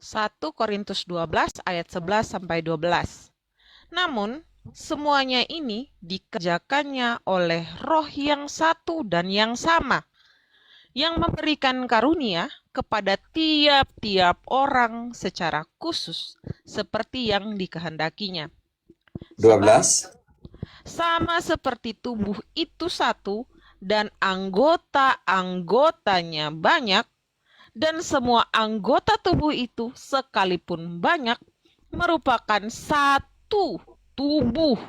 1 Korintus 12 ayat 11 sampai 12. Namun, semuanya ini dikerjakannya oleh Roh yang satu dan yang sama, yang memberikan karunia kepada tiap-tiap orang secara khusus, seperti yang dikehendakinya. 12. Sama seperti tubuh itu satu, dan anggota-anggotanya banyak, dan semua anggota tubuh itu sekalipun banyak, merupakan satu tubuh.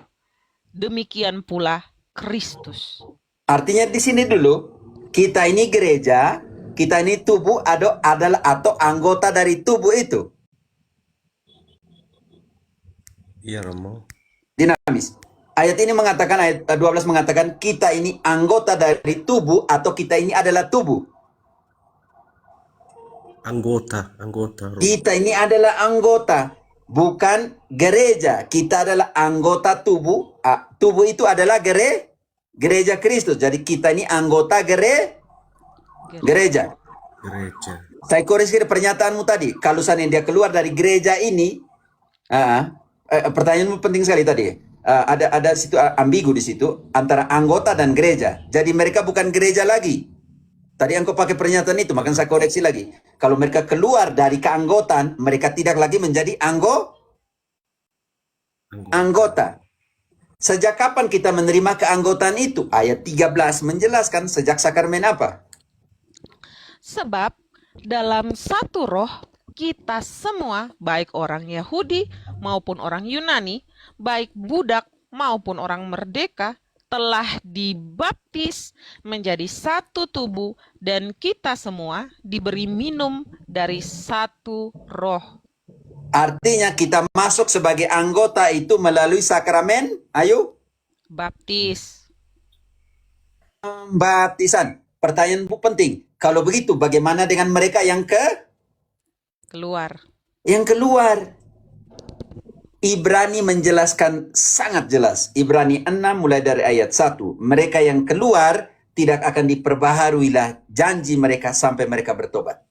Demikian pula Kristus. Artinya di sini dulu, kita ini gereja, kita ini tubuh adalah atau anggota dari tubuh itu. Iya, Romo. Dinamis. Ayat ini mengatakan, ayat 12 mengatakan, kita ini anggota dari tubuh atau kita ini adalah tubuh. Anggota, Romo. Kita ini adalah anggota, bukan gereja. Kita adalah anggota tubuh. Tubuh itu adalah gereja Kristus. Jadi kita ini anggota gereja. Gereja. Saya koreksi pernyataanmu tadi. Kalau seandainya dia keluar dari gereja ini, pertanyaanmu penting sekali tadi. Ada situ ambigu di situ antara anggota dan gereja. Jadi mereka bukan gereja lagi. Tadi engkau pakai pernyataan itu, maka saya koreksi lagi. Kalau mereka keluar dari keanggotaan, mereka tidak lagi menjadi anggota. Sejak kapan kita menerima keanggotaan itu? Ayat 13 menjelaskan sejak sakramen apa? Sebab dalam satu roh kita semua, baik orang Yahudi maupun orang Yunani, baik budak maupun orang merdeka, telah dibaptis menjadi satu tubuh, dan kita semua diberi minum dari satu roh. Artinya kita masuk sebagai anggota itu melalui sakramen, baptis. Baptisan. Pertanyaan penting. Kalau begitu, bagaimana dengan mereka yang keluar? Yang keluar. Ibrani menjelaskan sangat jelas. Ibrani 6 mulai dari ayat 1. Mereka yang keluar tidak akan diperbaharuilah janji mereka sampai mereka bertobat.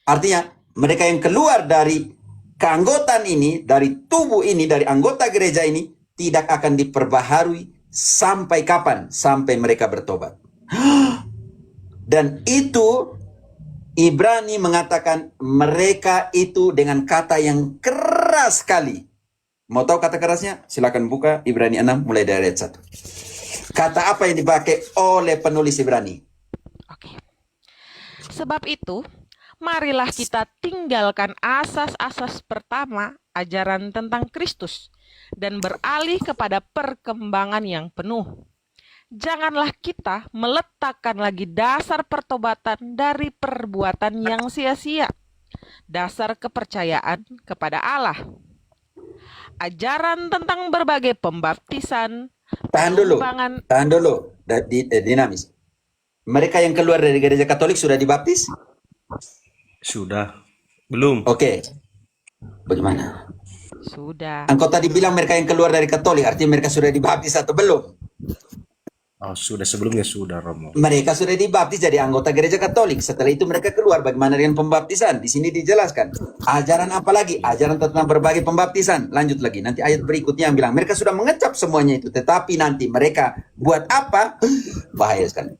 Artinya, mereka yang keluar dari keanggotaan ini, dari tubuh ini, dari anggota gereja ini, tidak akan diperbaharui sampai kapan? Sampai mereka bertobat. Dan itu Ibrani mengatakan mereka itu dengan kata yang keras sekali. Mau tahu kata kerasnya? Silakan buka Ibrani 6 mulai dari ayat 1. Kata apa yang dipakai oleh penulis Ibrani? Oke. Sebab itu, marilah kita tinggalkan asas-asas pertama, ajaran tentang Kristus, dan beralih kepada perkembangan yang penuh. Janganlah kita meletakkan lagi dasar pertobatan dari perbuatan yang sia-sia, dasar kepercayaan kepada Allah. Ajaran tentang berbagai pembaptisan, Tahan dulu. Dinamis. Mereka yang keluar dari gereja Katolik sudah dibaptis? Sudah. Belum. Oke. Bagaimana? Sudah. Engkau tadi bilang mereka yang keluar dari Katolik, artinya mereka sudah dibaptis atau belum? Oh, sudah, sebelumnya sudah, Romo. Mereka sudah dibaptis jadi anggota gereja Katolik. Setelah itu mereka keluar. Bagaimana dengan pembaptisan? Di sini dijelaskan. Ajaran apa lagi? Ajaran tentang berbagai pembaptisan. Lanjut lagi. Nanti ayat berikutnya yang bilang mereka sudah mengecap semuanya itu. Tetapi nanti mereka buat apa? Bahaya sekali.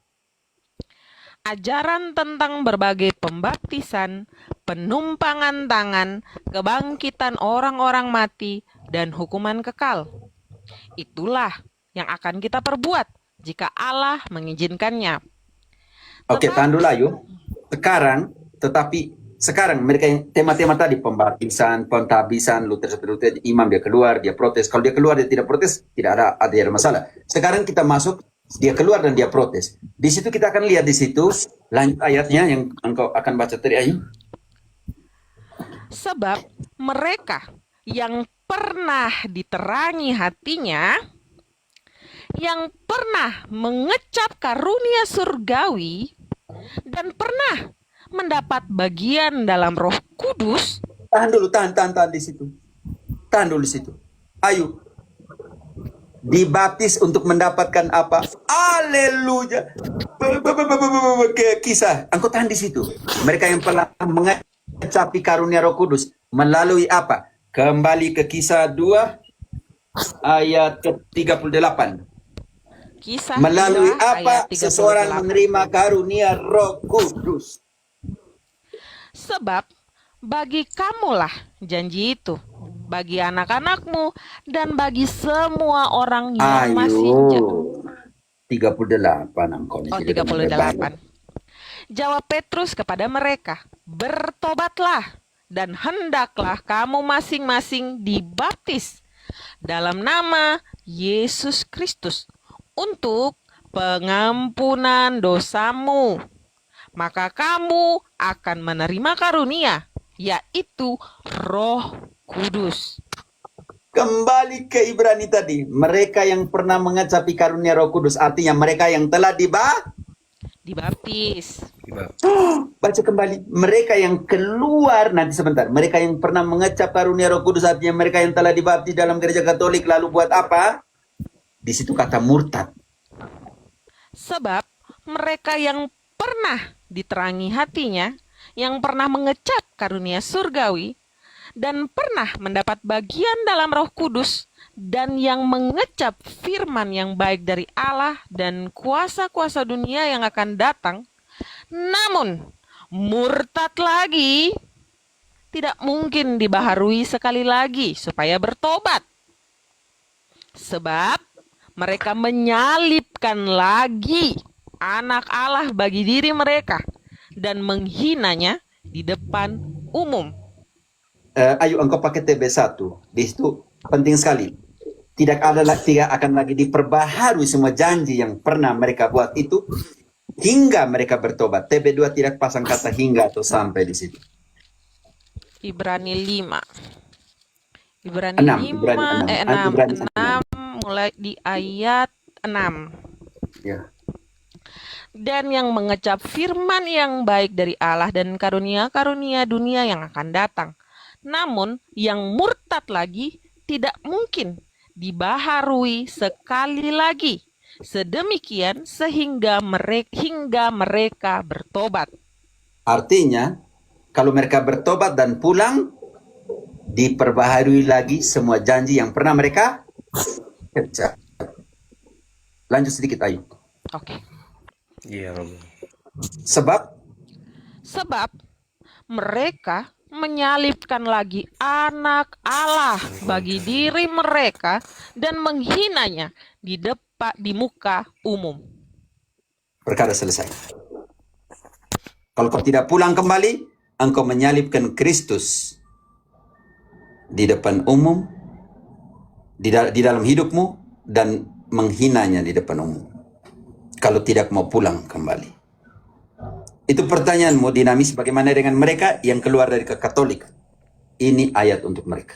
Ajaran tentang berbagai pembaptisan, penumpangan tangan, kebangkitan orang-orang mati, dan hukuman kekal. Itulah yang akan kita perbuat jika Allah mengizinkannya. Oke, tahan dulu ayo. Sekarang mereka yang tema-tema tadi, pembaptisan, pentabisan, Luther, imam dia keluar, dia protes. Kalau dia keluar, dia tidak protes, tidak ada masalah. Sekarang kita masuk, dia keluar dan dia protes. Di situ kita akan lihat di situ, lanjut ayatnya yang engkau akan baca tadi, ayo. Sebab mereka yang pernah diterangi hatinya, yang pernah mengecap karunia surgawi, dan pernah mendapat bagian dalam Roh Kudus. Tahan dulu, tahan di situ. Tahan dulu di situ. Ayo. Dibaptis untuk mendapatkan apa? Haleluya. Kisah. Engkau tahan di situ. Mereka yang pernah mengecapi karunia Roh Kudus. Melalui apa? Kembali ke Kisah 2 ayat ke-38. Kisah Melalui 2 apa ayat seseorang 38. menerima karunia Roh Kudus? Sebab bagi kamulah janji itu, bagi anak-anakmu, dan bagi semua orang yang masih Ayo. 38 engkau ini Oh, tidak dengar 38. Jawab Petrus kepada mereka, bertobatlah dan hendaklah kamu masing-masing dibaptis dalam nama Yesus Kristus untuk pengampunan dosamu. Maka kamu akan menerima karunia, yaitu Roh Kudus. Kembali ke Ibrani tadi, mereka yang pernah mengecapi karunia Roh Kudus, artinya mereka yang telah Dibaptis. baca kembali, mereka yang keluar, nanti sebentar, mereka yang pernah mengecap karunia Roh Kudus, artinya mereka yang telah dibaptis dalam gereja Katolik, lalu buat apa? Di situ kata murtad. Sebab mereka yang pernah diterangi hatinya, yang pernah mengecap karunia surgawi, dan pernah mendapat bagian dalam Roh Kudus, dan yang mengecap firman yang baik dari Allah dan kuasa-kuasa dunia yang akan datang, namun murtad lagi, tidak mungkin dibaharui sekali lagi supaya bertobat. Sebab mereka menyalibkan lagi anak Allah bagi diri mereka dan menghinanya di depan umum. Ayo engkau pakai TB1, di situ penting sekali. Tidak akan lagi diperbaharui semua janji yang pernah mereka buat itu hingga mereka bertobat. TB2 tidak pasang kata hingga atau sampai di situ. Ibrani 5. Ibrani 6, 6 mulai di ayat 6. Ya. Dan yang mengecap firman yang baik dari Allah dan karunia-karunia dunia yang akan datang. Namun yang murtad lagi tidak mungkin dibaharui sekali lagi. Sedemikian sehingga mereka bertobat. Artinya, kalau mereka bertobat dan pulang, diperbaharui lagi semua janji yang pernah mereka kerja. Lanjut sedikit, ayo. Oke. Iya, Romo. Sebab mereka menyalibkan lagi anak Allah bagi diri mereka dan menghinanya di muka umum. perkara selesai. Kalau kau tidak pulang kembali, engkau menyalibkan Kristus di depan umum, di dalam hidupmu, dan menghinanya di depan umum. Kalau tidak mau pulang kembali. Itu pertanyaanmu dinamis, bagaimana dengan mereka yang keluar dari Katolik? Ini ayat untuk mereka.